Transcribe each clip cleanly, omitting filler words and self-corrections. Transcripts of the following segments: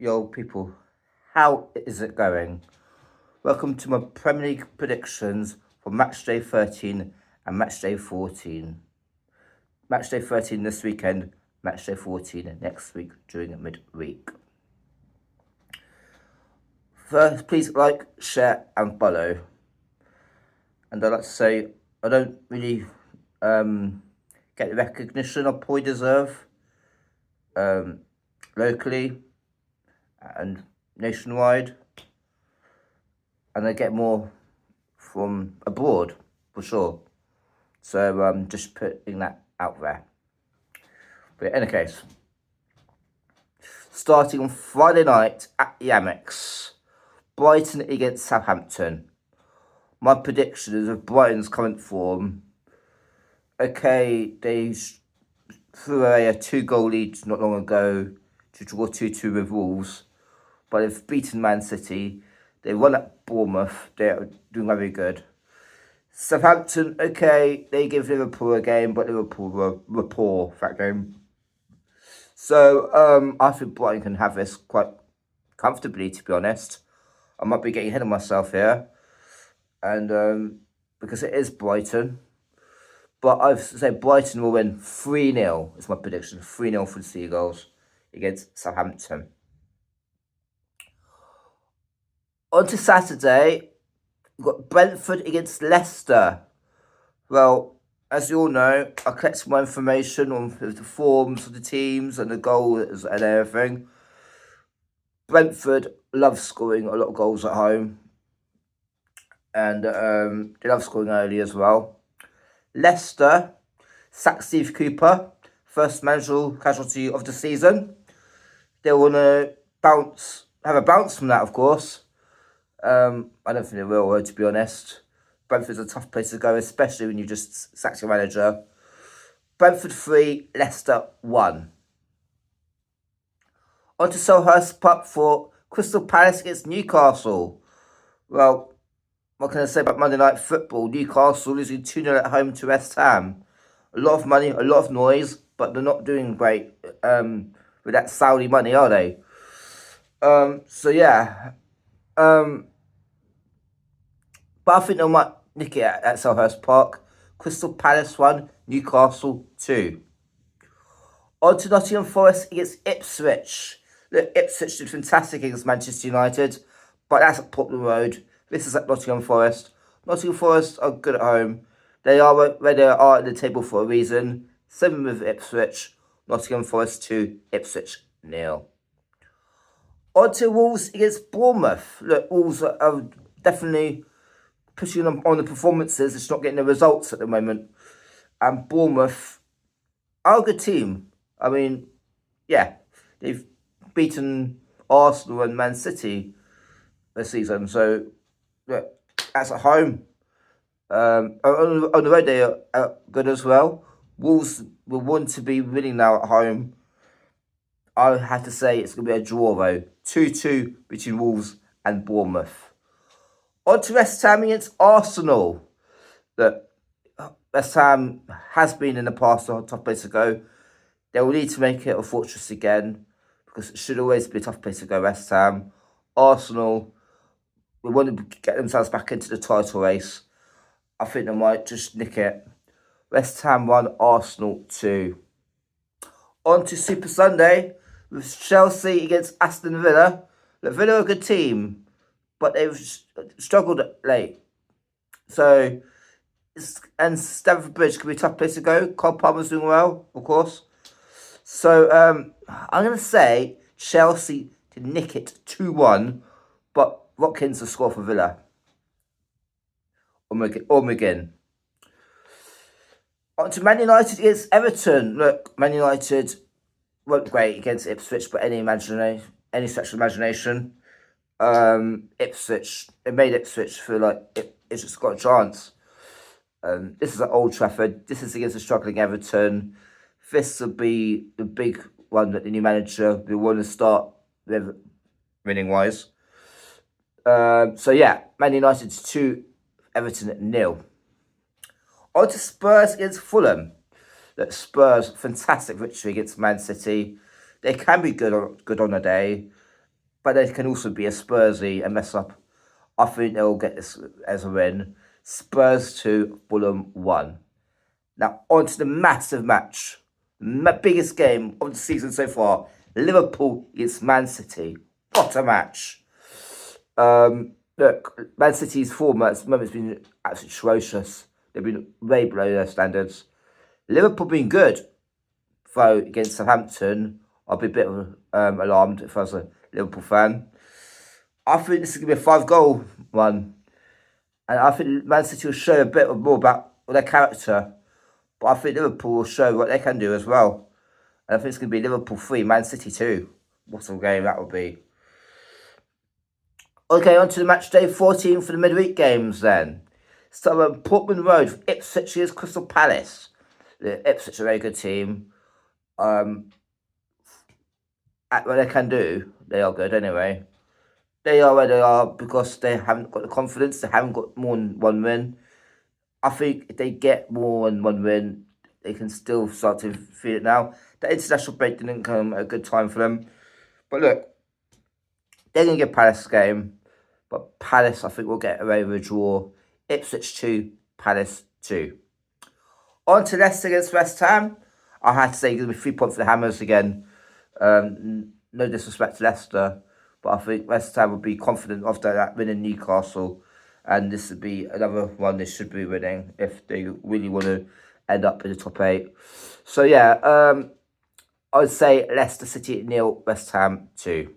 Yo, people, how is it going? Welcome to my Premier League predictions for matchday 13 and matchday 14. Matchday 13 this weekend, matchday 14 next week during midweek. First, please like, share, and follow. And I'd like to say I don't really get the recognition I probably deserve locally and nationwide, and I get more from abroad for sure. So just putting that out there. But in any case, starting on Friday night at the Amex, Brighton against Southampton. My prediction is of Brighton's current form. Okay, they threw away a 2-goal lead not long ago to draw 2-2 with Wolves, but they've beaten Man City. They won at Bournemouth. They're doing very good. Southampton, okay, they give Liverpool a game, but Liverpool were poor for that game. So I think Brighton can have this quite comfortably, to be honest. I might be getting ahead of myself here, and because it is Brighton. But I've said Brighton will win 3-0. It's my prediction. 3-0 for the Seagulls against Southampton. On to Saturday, we've got Brentford against Leicester. Well, as you all know, I collected my information on the forms of the teams and the goals and everything. Brentford love scoring a lot of goals at home. And they love scoring early as well. Leicester sacked Steve Cooper, first managerial casualty of the season. They want to have a bounce from that, of course. I don't think they will, to be honest. Brentford's a tough place to go, especially when you just sacked your manager. Brentford 3, Leicester 1. On to Selhurst Park for Crystal Palace against Newcastle. Well, what can I say about Monday Night Football? Newcastle losing 2-0 at home to West Ham. A lot of money, a lot of noise, but they're not doing great with that Saudi money, are they? So yeah. But I think they might nick it at Selhurst Park. Crystal Palace 1, Newcastle 2. On to Nottingham Forest against Ipswich. Look, Ipswich did fantastic against Manchester United, but that's at Portland Road. This is at Nottingham Forest. Nottingham Forest are good at home. They are where they are at the table for a reason. 7 with Ipswich. Nottingham Forest 2, Ipswich 0. On to Wolves against Bournemouth. Look, Wolves are definitely pushing them on the performances. It's not getting the results at the moment. And Bournemouth are a good team. I mean, yeah, they've beaten Arsenal and Man City this season. So, look, that's at home. On the road, they are good as well. Wolves will want to be winning now at home. I have to say it's going to be a draw, though. 2-2 between Wolves and Bournemouth. On to West Ham against Arsenal. Look, West Ham has been in the past a tough place to go. They will need to make it a fortress again, because it should always be a tough place to go, West Ham. Arsenal, we want to get themselves back into the title race. I think they might just nick it. West Ham 1, Arsenal 2. On to Super Sunday with Chelsea against Aston Villa. Look, Villa are a good team, but they've struggled late. So, and Stamford Bridge could be a tough place to go. Cole Palmer's doing well, of course. So, I'm going to say Chelsea to nick it 2-1, but Watkins will score for Villa. Or McGinn. On to Man United against Everton. Look, Man United weren't great against Ipswich, but any stretch of imagination. Ipswich, it made Ipswich feel like it's just got a chance. This is at Old Trafford. This is against a struggling Everton. This will be the big one that the new manager will want to start with, winning-wise. So yeah, Man United 2, Everton 0. On to Spurs against Fulham. Look, Spurs, fantastic victory against Man City. They can be good on a day. but they can also be a Spursy and mess up. I think they'll get this as a win. Spurs 2, Fulham 1. Now, on to the massive match. The biggest game of the season so far. Liverpool against Man City. What a match. Look, Man City's form at the moment has been absolutely atrocious. They've been way below their standards. Liverpool been good, though against Southampton, I'll be a bit alarmed if I was a Liverpool fan. I think this is going to be a 5-goal one. And I think Man City will show a bit more about their character. But I think Liverpool will show what they can do as well. And I think it's going to be Liverpool 3, Man City 2. What a game that will be. Okay, on to the match day 14 for the midweek games then. Start on Portman Road, Ipswich against Crystal Palace. Ipswich are a very good team. At what they can do, they are good anyway. They are where they are because they haven't got the confidence. They haven't got more than one win. I think if they get more than one win, they can still start to feel it now. The international break didn't come at a good time for them. But look, they're going to get Palace a game. But Palace, I think, will get away with a draw. Ipswich 2, Palace 2. On to Leicester against West Ham. I had to say it's going to be 3 points for the Hammers again. No disrespect to Leicester, but I think West Ham will be confident after that winning Newcastle. And this would be another one they should be winning if they really want to end up in the top 8. So yeah, I would say Leicester City 0, West Ham 2.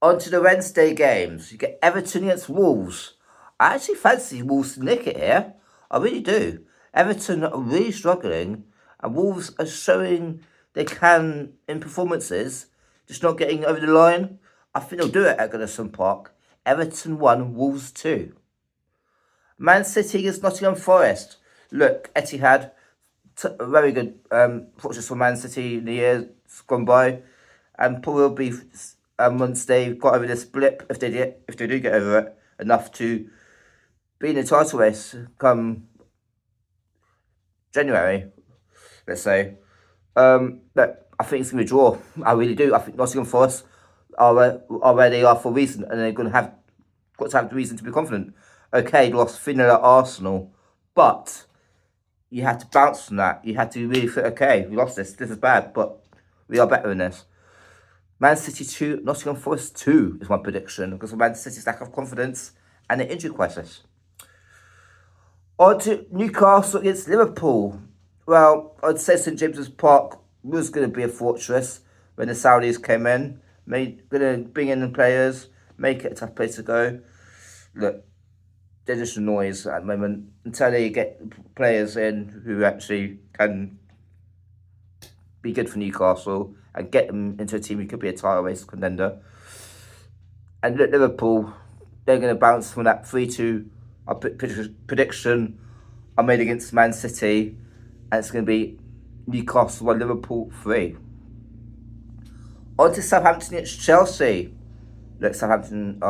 On to the Wednesday games. You get Everton against Wolves. I actually fancy Wolves to nick it here. I really do. Everton are really struggling, and Wolves are showing they can in performances, just not getting over the line. I think they'll do it at Goodison Park. Everton 1, Wolves 2. Man City against Nottingham Forest. Look, Etihad, very good fortunes for Man City in the years gone by, and probably will be once they've got over this blip, if they do get over it, enough to be in the title race come January, let's say. But I think it's going to be a draw. I really do. I think Nottingham Forest are where they are for a reason, and they're going to have the reason to be confident. Okay, they lost 3-0 at Arsenal, but you had to bounce from that. You had to really think, okay, we lost this. This is bad, but we are better than this. Man City 2, Nottingham Forest 2 is my prediction because of Man City's lack of confidence and the injury crisis. On to Newcastle against Liverpool. Well, I'd say St James's Park was going to be a fortress when the Saudis came in. Going to bring in the players, make it a tough place to go. Look, they're just a noise at the moment until they get players in who actually can be good for Newcastle and get them into a team who could be a title race contender. And look, Liverpool, they're going to bounce from that 3-2 prediction I made against Man City, and it's going to be Newcastle 1, Liverpool 3. On to Southampton against Chelsea. Look, Southampton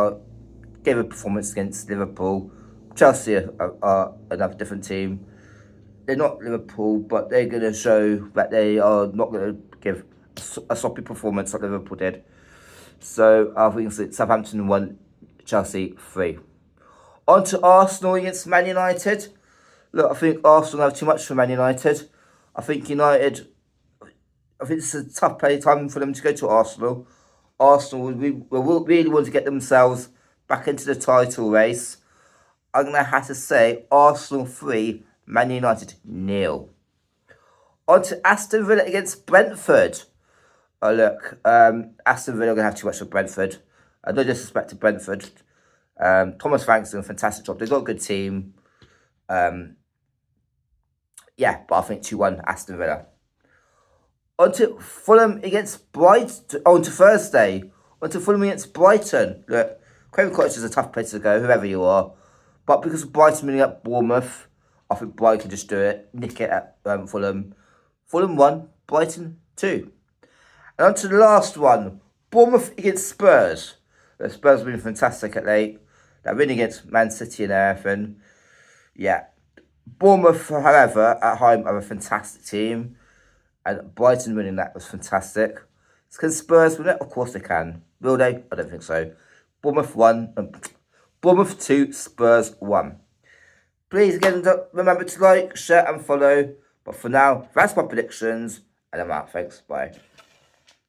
gave a performance against Liverpool. Chelsea are another different team. They're not Liverpool, but they're going to show that they are not going to give a sloppy performance like Liverpool did. So I think it's Southampton 1, Chelsea 3. On to Arsenal against Man United. Look, I think Arsenal have too much for Man United. I think this is a tough time for them to go to Arsenal. Arsenal will really want to get themselves back into the title race. I'm going to have to say Arsenal 3, Man United 0. On to Aston Villa against Brentford. Look, Aston Villa are going to have too much for Brentford. No disrespect to Brentford. Thomas Frank's doing a fantastic job. They've got a good team. Yeah, but I think 2-1 Aston Villa. On to Fulham against Brighton. On to Thursday. On to Fulham against Brighton. Look, Craven Cottage is a tough place to go, whoever you are. But because of Brighton winning up Bournemouth, I think Brighton can just do it. Nick it at Fulham. Fulham 1, Brighton 2. And on to the last one. Bournemouth against Spurs. The Spurs have been fantastic at late. They're winning against Man City and everything. Yeah. Bournemouth, however, at home are a fantastic team. And Brighton winning that was fantastic. Can Spurs win it? Of course they can. Will they? I don't think so. Bournemouth 1. Bournemouth 2, Spurs 1. Please again, remember to like, share and follow. But for now, that's my predictions. And I'm out. Thanks. Bye.